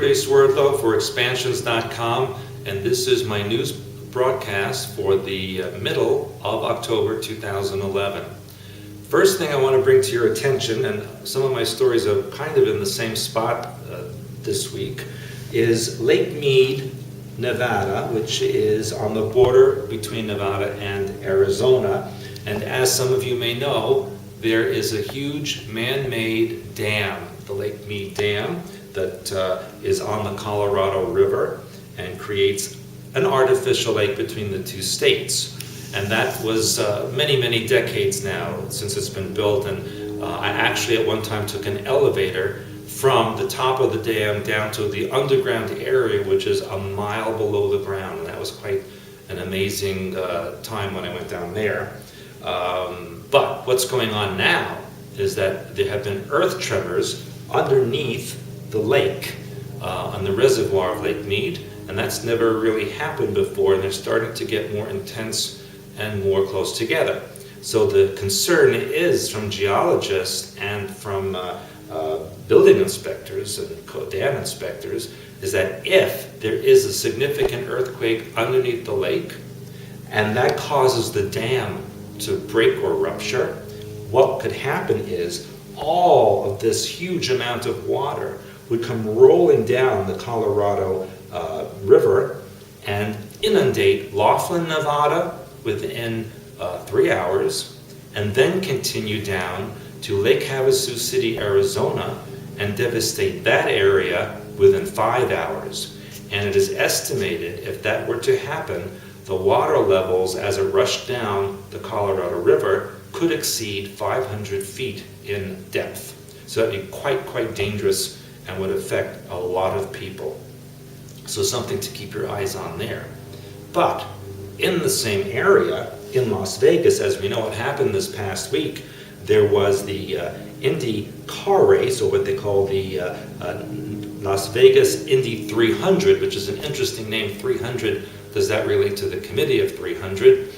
Stewart A. Swerdlow for expansions.com, and this is my news broadcast for the middle of October 2011. First thing I want to bring to your attention, and some of my stories are kind of in the same spot this week, is Lake Mead, Nevada, which is on the border between Nevada and Arizona. And as some of you may know, there is a huge man-made dam, the Lake Mead Dam, that is on the Colorado River and creates an artificial lake between the two states. And that was many, many decades now since it's been built. And I actually at one time took an elevator from the top of the dam down to the underground area, which is a mile below the ground. And that was quite an amazing time when I went down there. But what's going on now is that there have been earth tremors underneath the lake, on the reservoir of Lake Mead, and that's never really happened before, and they're starting to get more intense and more close together. So the concern is from geologists and from building inspectors and dam inspectors is that if there is a significant earthquake underneath the lake and that causes the dam to break or rupture, what could happen is all of this huge amount of water would come rolling down the Colorado River and inundate Laughlin, Nevada within 3 hours, and then continue down to Lake Havasu City, Arizona, and devastate that area within 5 hours. And it is estimated if that were to happen, the water levels as it rushed down the Colorado River could exceed 500 feet in depth. So that'd be quite dangerous and would affect a lot of people. So something to keep your eyes on there. But in the same area, in Las Vegas, as we know what happened this past week, there was the Indy car race, or what they call the Las Vegas Indy 300, which is an interesting name, 300. Does that relate to the Committee of 300?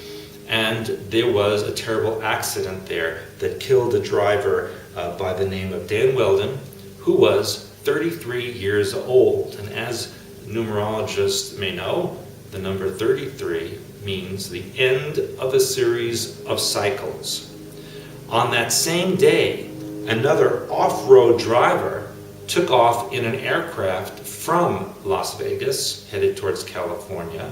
And there was a terrible accident there that killed a driver by the name of Dan Weldon, who was 33 years old. And as numerologists may know, the number 33 means the end of a series of cycles. On that same day, another off-road driver took off in an aircraft from Las Vegas, headed towards California,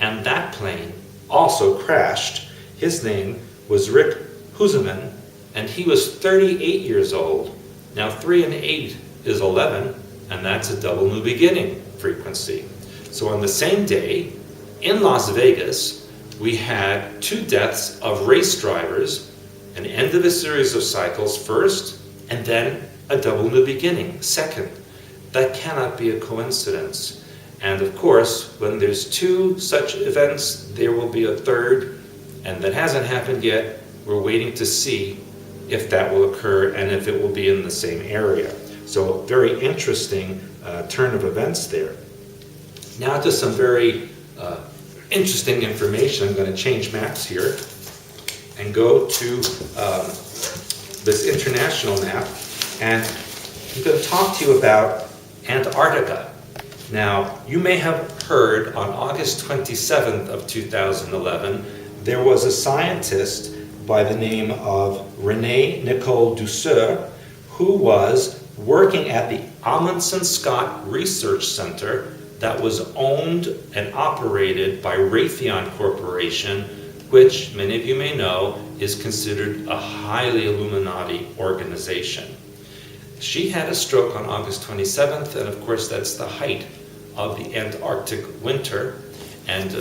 and that plane also crashed. His name was Rick Huseman, and he was 38 years old. Now 3 and 8 is 11, and that's a double new beginning frequency. So on the same day, in Las Vegas, we had 2 deaths of race drivers, an end of a series of cycles first, and then a double new beginning second. That cannot be a coincidence. And of course, when there's 2 such events, there will be a third, and that hasn't happened yet. We're waiting to see if that will occur and if it will be in the same area. So very interesting turn of events there. Now to some very interesting information. I'm going to change maps here and go to this international map, and I'm going to talk to you about Antarctica. Now, you may have heard on August 27th of 2011, there was a scientist by the name of René Nicole Douceur, who was working at the Amundsen Scott Research Center that was owned and operated by Raytheon Corporation, which many of you may know is considered a highly Illuminati organization. She had a stroke on August 27th, and of course that's the height of the Antarctic winter, and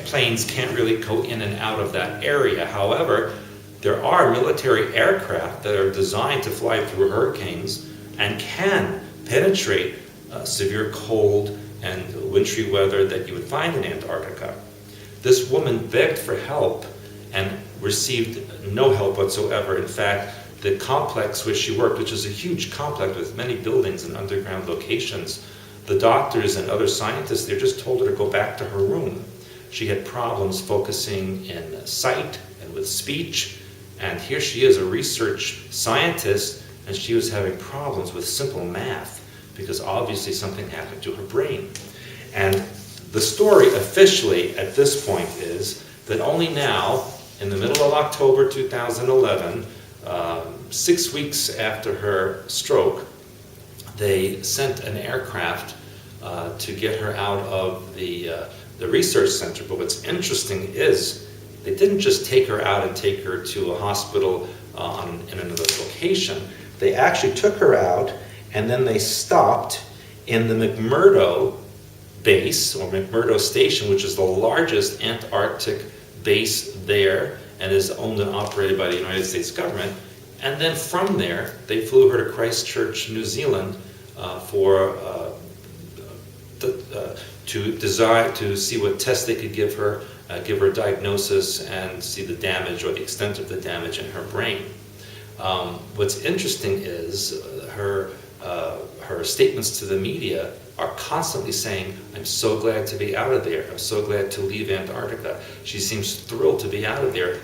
planes can't really go in and out of that area. However, there are military aircraft that are designed to fly through hurricanes and can penetrate severe cold and wintry weather that you would find in Antarctica. This woman begged for help and received no help whatsoever. In fact, the complex where she worked, which is a huge complex with many buildings and underground locations, the doctors and other scientists, they just told her to go back to her room. She had problems focusing in sight and with speech, and here she is, a research scientist, and she was having problems with simple math because obviously something happened to her brain. And the story officially at this point is that only now, in the middle of October 2011, 6 weeks after her stroke, they sent an aircraft to get her out of the research center. But what's interesting is they didn't just take her out and take her to a hospital in another location. They actually took her out, and then they stopped in the McMurdo base, or McMurdo Station, which is the largest Antarctic base there and is owned and operated by the United States government. And then from there, they flew her to Christchurch, New Zealand, to see what tests they could give her a diagnosis, and see the damage or the extent of the damage in her brain. What's interesting is her statements to the media are constantly saying, "I'm so glad to be out of there. I'm so glad to leave Antarctica." She seems thrilled to be out of there.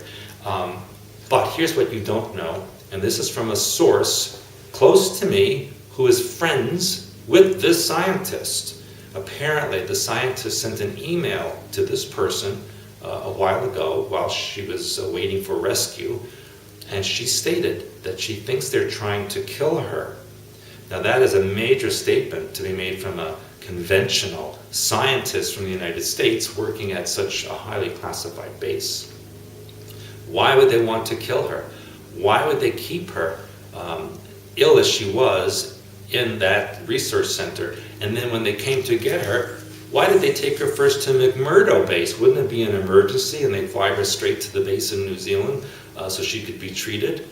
But here's what you don't know, and this is from a source close to me who is friends with this scientist. Apparently, the scientist sent an email to this person a while ago while she was waiting for rescue, and she stated that she thinks they're trying to kill her. Now, that is a major statement to be made from a conventional scientist from the United States working at such a highly classified base. Why would they want to kill her? Why would they keep her, ill as she was, in that research center? And then when they came to get her, why did they take her first to McMurdo base? Wouldn't it be an emergency and they'd fly her straight to the base in New Zealand so she could be treated?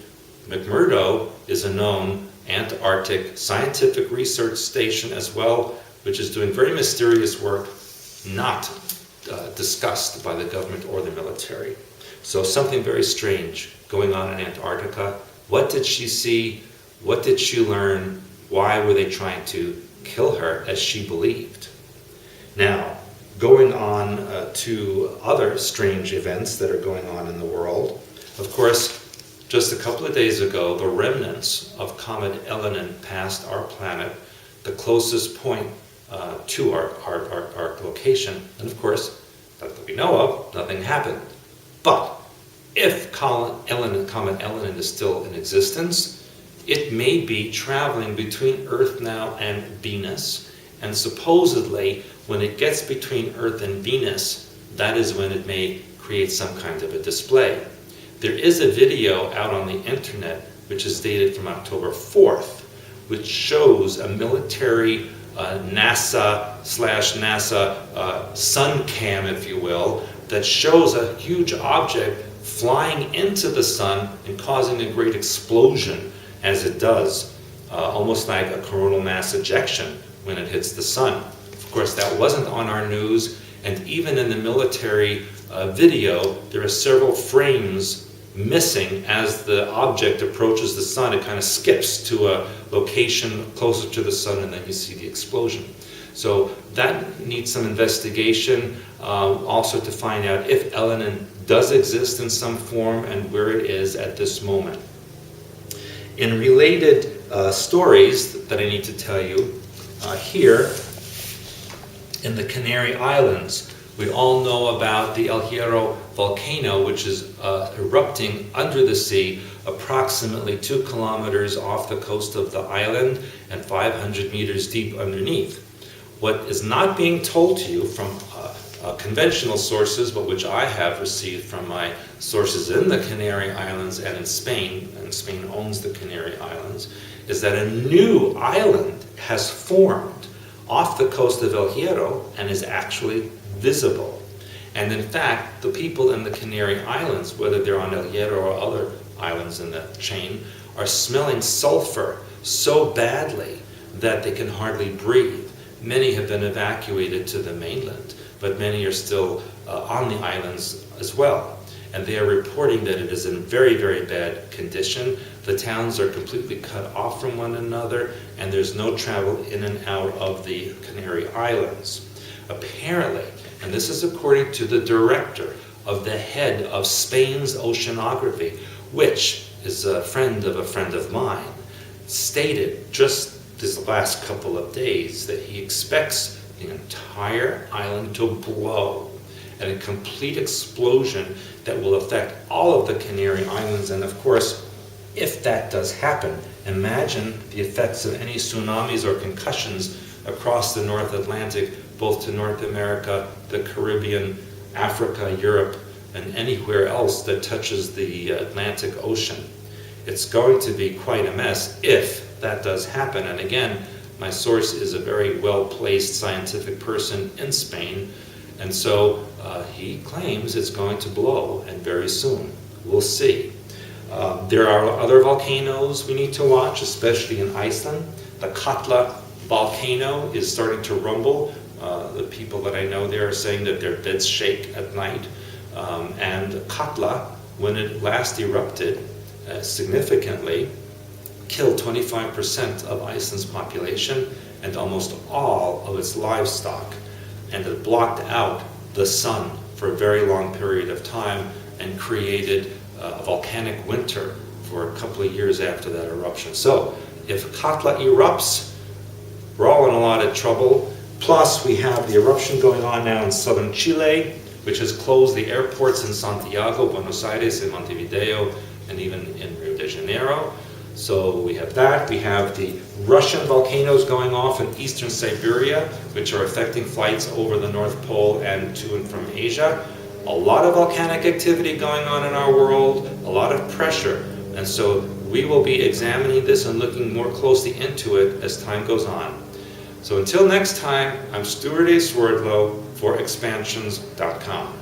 McMurdo is a known Antarctic scientific research station as well, which is doing very mysterious work, not discussed by the government or the military. So something very strange going on in Antarctica. What did she see? What did she learn? Why were they trying to kill her, as she believed? Now, going on to other strange events that are going on in the world. Of course, just a couple of days ago, the remnants of Comet Elenin passed our planet, the closest point to our location. And of course, that we know of, nothing happened. But if Comet Elenin is still in existence, it may be traveling between Earth now and Venus. And supposedly, when it gets between Earth and Venus, that is when it may create some kind of a display. There is a video out on the internet, which is dated from October 4th, which shows a military NASA sun cam, if you will, that shows a huge object flying into the sun and causing a great explosion as it does, almost like a coronal mass ejection when it hits the sun. Of course, that wasn't on our news, and even in the military video, there are several frames missing as the object approaches the sun. It kind of skips to a location closer to the sun, and then you see the explosion. So that needs some investigation, also to find out if Elenin does exist in some form and where it is at this moment. In related stories that I need to tell you, here in the Canary Islands, we all know about the Hierro Volcano, which is erupting under the sea approximately 2 kilometers off the coast of the island and 500 meters deep underneath. What is not being told to you from conventional sources, but which I have received from my sources in the Canary Islands and Spain owns the Canary Islands, is that a new island has formed off the coast of El Hierro and is actually visible. And in fact, the people in the Canary Islands, whether they're on El Hierro or other islands in the chain, are smelling sulfur so badly that they can hardly breathe. Many have been evacuated to the mainland, but many are still on the islands as well. And they are reporting that it is in very, very bad condition. The towns are completely cut off from one another, and there's no travel in and out of the Canary Islands. Apparently, and this is according to the director of the head of Spain's oceanography, which is a friend of mine, stated just this last couple of days that he expects the entire island to blow, and a complete explosion that will affect all of the Canary Islands. And of course, if that does happen, imagine the effects of any tsunamis or concussions across the North Atlantic, both to North America, the Caribbean, Africa, Europe, and anywhere else that touches the Atlantic Ocean. It's going to be quite a mess if that does happen. And again, my source is a very well-placed scientific person in Spain, and so he claims it's going to blow, and very soon. We'll see. There are other volcanoes we need to watch, especially in Iceland. The Katla volcano is starting to rumble. The people that I know there are saying that their beds shake at night. And Katla, when it last erupted significantly, killed 25% of Iceland's population and almost all of its livestock. And it blocked out the sun for a very long period of time and created a volcanic winter for a couple of years after that eruption. So if Katla erupts, we're all in a lot of trouble. Plus, we have the eruption going on now in southern Chile, which has closed the airports in Santiago, Buenos Aires, and Montevideo, and even in Rio de Janeiro. So we have that. We have the Russian volcanoes going off in eastern Siberia, which are affecting flights over the North Pole and to and from Asia. A lot of volcanic activity going on in our world, a lot of pressure. And so we will be examining this and looking more closely into it as time goes on. So until next time, I'm Stewart A. Swerdlow for Expansions.com.